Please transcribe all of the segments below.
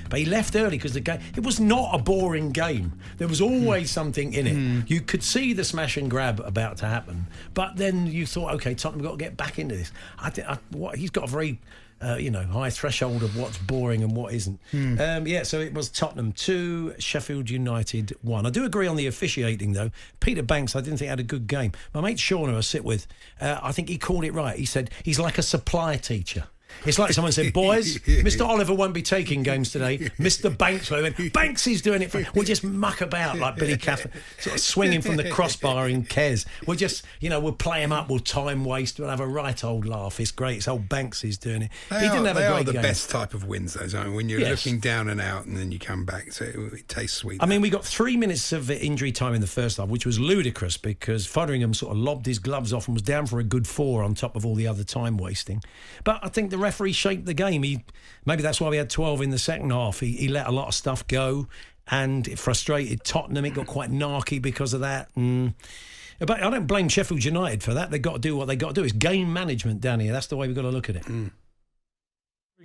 But he left early because the game, it was not a boring game. There was always something in it. You could see the smash and grab about to happen, but then you thought, okay, Tottenham got to get back into this. He's got a very high threshold of what's boring and what isn't. So it was Tottenham 2, Sheffield United 1. I do agree on the officiating, though. Peter Banks, I didn't think had a good game. My mate Sean, who I sit with, I think he called it right. He said he's like a supply teacher. It's like someone said, boys, Mr. Oliver won't be taking games today. Mr. Banks went, Banksy's doing it. We'll just muck about like Billy Cathern, sort of swinging from the crossbar in Kes. We'll just, we'll play him up, we'll time waste, we'll have a right old laugh. It's great. It's old Banksy's doing it. He didn't have a great game. They are the best type of wins, though, when you're looking down and out and then you come back. So it tastes sweet. I mean, we got 3 minutes of injury time in the first half, which was ludicrous because Fotheringham sort of lobbed his gloves off and was down for a good 4 on top of all the other time wasting. But I think the referee shaped the game. Maybe that's why we had 12 in the second half. He let a lot of stuff go and it frustrated Tottenham. It got quite narky because of that. But I don't blame Sheffield United for that. They've got to do what they've got to do. It's game management down here. That's the way we've got to look at it.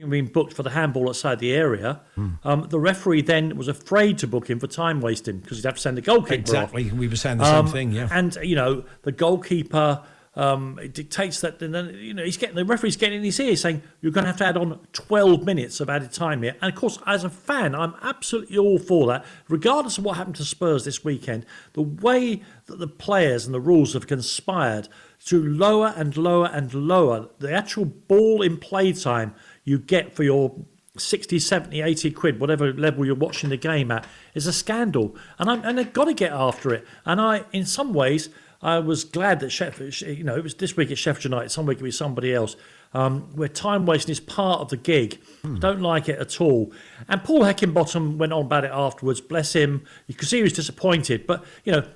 Being booked for the handball outside the area, the referee then was afraid to book him for time wasting because he'd have to send the goalkeeper Exactly. off. We were saying the same thing, yeah. And, the goalkeeper... it dictates that, and then the referee's getting in his ear saying you're going to have to add on 12 minutes of added time here. And of course, as a fan, I'm absolutely all for that. Regardless of what happened to Spurs this weekend, the way that the players and the rules have conspired to lower and lower and lower the actual ball in play time you get for your 60, 70, 80 quid, whatever level you're watching the game at, is a scandal. And they've got to get after it. And in some ways, I was glad that Sheffield, it was this week at Sheffield United, some week it was somebody else, where time wasting is part of the gig. Don't like it at all. And Paul Heckingbottom went on about it afterwards, bless him. You could see he was disappointed, but,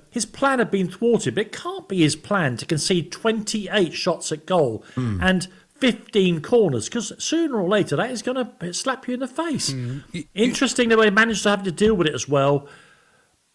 his plan had been thwarted. But it can't be his plan to concede 28 shots at goal and 15 corners, because sooner or later that is going to slap you in the face. Interesting that they managed to have to deal with it as well.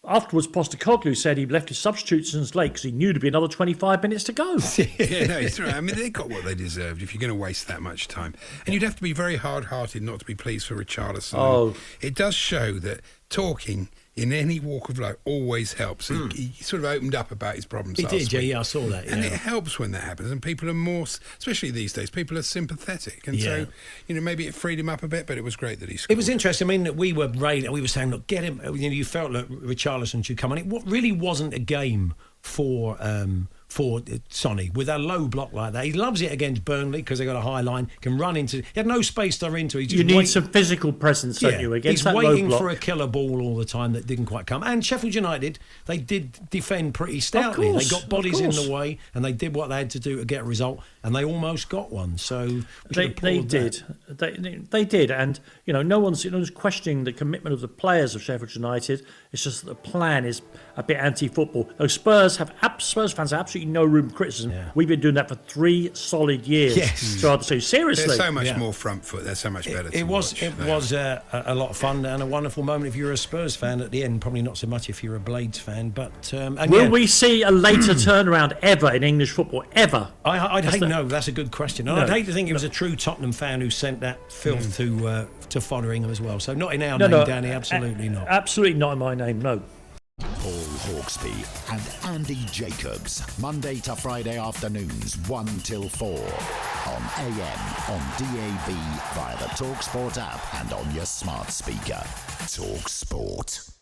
Afterwards, Postecoglou said he left his substitutions late because he knew there'd be another 25 minutes to go. It's right. I mean, they got what they deserved if you're going to waste that much time. And you'd have to be very hard-hearted not to be pleased for Richarlison. Oh. It does show that talking in any walk of life always helps. He sort of opened up about his problems last week. Yeah, I saw that. And it helps when that happens. And people are more, especially these days, people are sympathetic. And so, maybe it freed him up a bit, but it was great that he scored. It was interesting. I mean, we were saying, look, get him. You felt that Richarlison should come on. It really wasn't a game for Sonny with a low block like that. He loves it against Burnley because they got a high line, can run into. He had no space to run into. You need some physical presence, don't you? Against that low block. He's waiting for a killer ball all the time that didn't quite come. And Sheffield United, they did defend pretty stoutly. They got bodies in the way, and they did what they had to do to get a result, and they almost got one. So they did. They did, and no one's questioning the commitment of the players of Sheffield United. It's just that the plan is a bit anti-football. Those Spurs fans have absolutely no room for criticism. Yeah. We've been doing that for 3 solid years. Yes. So seriously, they're so much more front foot. They're so much better. It was a lot of fun and a wonderful moment if you're a Spurs fan at the end. Probably not so much if you're a Blades fan. But will we see a later turnaround ever in English football? Ever? I'd hate no. That's a good question. And I'd hate to think it was a true Tottenham fan who sent that filth to Fotheringham as well. So not in our name, Danny. Absolutely not. Absolutely not in my name. No. Paul Hawksbee and Andy Jacobs, Monday to Friday afternoons 1 till 4 on AM, on DAB, via the talkSPORT app and on your smart speaker. talkSPORT.